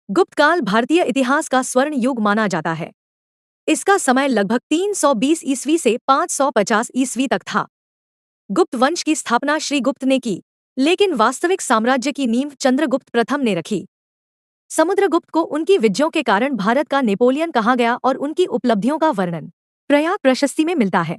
गुप्त काल भारतीय इतिहास का स्वर्ण युग माना जाता है। इसका समय लगभग 320 ईस्वी से 550 ईस्वी तक था। गुप्त वंश की स्थापना श्री गुप्त ने की, लेकिन वास्तविक साम्राज्य की नींव चंद्रगुप्त प्रथम ने रखी। समुद्रगुप्त को उनकी विजयों के कारण भारत का नेपोलियन कहा गया और उनकी उपलब्धियों का वर्णन प्रयाग प्रशस्ति में मिलता है।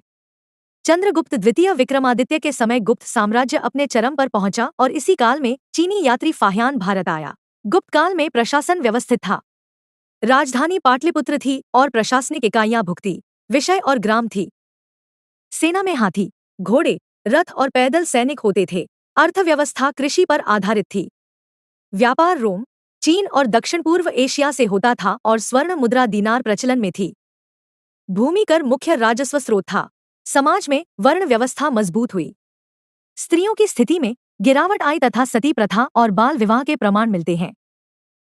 चंद्रगुप्त द्वितीय विक्रमादित्य के समय गुप्त साम्राज्य अपने चरम पर पहुंचा और इसी काल में चीनी यात्री फाहियान भारत आया। गुप्त काल में प्रशासन व्यवस्थित था। राजधानी पाटलिपुत्र थी और प्रशासनिक इकाइयां भुक्ति, विषय और ग्राम थी। सेना में हाथी, घोड़े, रथ और पैदल सैनिक होते थे। अर्थव्यवस्था कृषि पर आधारित थी। व्यापार रोम, चीन और दक्षिण पूर्व एशिया से होता था और स्वर्ण मुद्रा दीनार प्रचलन में थी। भूमि कर मुख्य राजस्व स्रोत था। समाज में वर्ण व्यवस्था मजबूत हुई। स्त्रियों की स्थिति में गिरावट आई तथा सती प्रथा और बाल विवाह के प्रमाण मिलते हैं।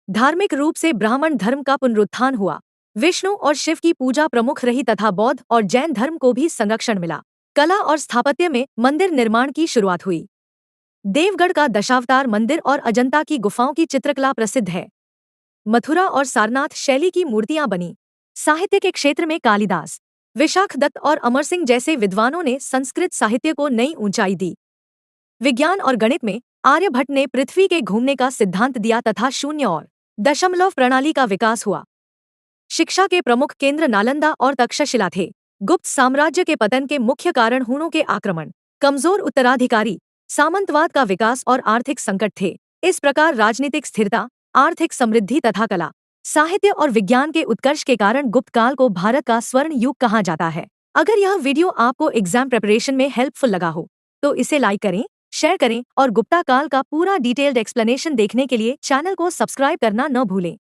धार्मिक रूप से ब्राह्मण धर्म का पुनरुत्थान हुआ। विष्णु और शिव की पूजा प्रमुख रही तथा बौद्ध और जैन धर्म को भी संरक्षण मिला। कला और स्थापत्य में मंदिर निर्माण की शुरुआत हुई। देवगढ़ का दशावतार मंदिर और अजंता की गुफाओं की चित्रकला प्रसिद्ध है। मथुरा और सारनाथ शैली की मूर्तियां बनी। साहित्य के क्षेत्र में कालिदास, विशाख दत्त और अमर सिंह जैसे विद्वानों ने संस्कृत साहित्य को नई ऊंचाई दी। विज्ञान और गणित में आर्यभट्ट ने पृथ्वी के घूमने का सिद्धांत दिया तथा शून्य और दशमलव प्रणाली का विकास हुआ। शिक्षा के प्रमुख केंद्र नालंदा और तक्षशिला थे। गुप्त साम्राज्य के पतन के मुख्य कारण हूणों के आक्रमण, कमजोर उत्तराधिकारी, सामंतवाद का विकास और आर्थिक संकट थे। इस प्रकार राजनीतिक स्थिरता, आर्थिक समृद्धि तथा कला, साहित्य और विज्ञान के उत्कर्ष के कारण गुप्त काल को भारत का स्वर्ण युग कहा जाता है। अगर यह वीडियो आपको एग्जाम प्रिपरेशन में हेल्पफुल लगा हो तो इसे लाइक करें, शेयर करें और गुप्ता काल का पूरा डिटेल्ड एक्सप्लेनेशन देखने के लिए चैनल को सब्सक्राइब करना न भूलें।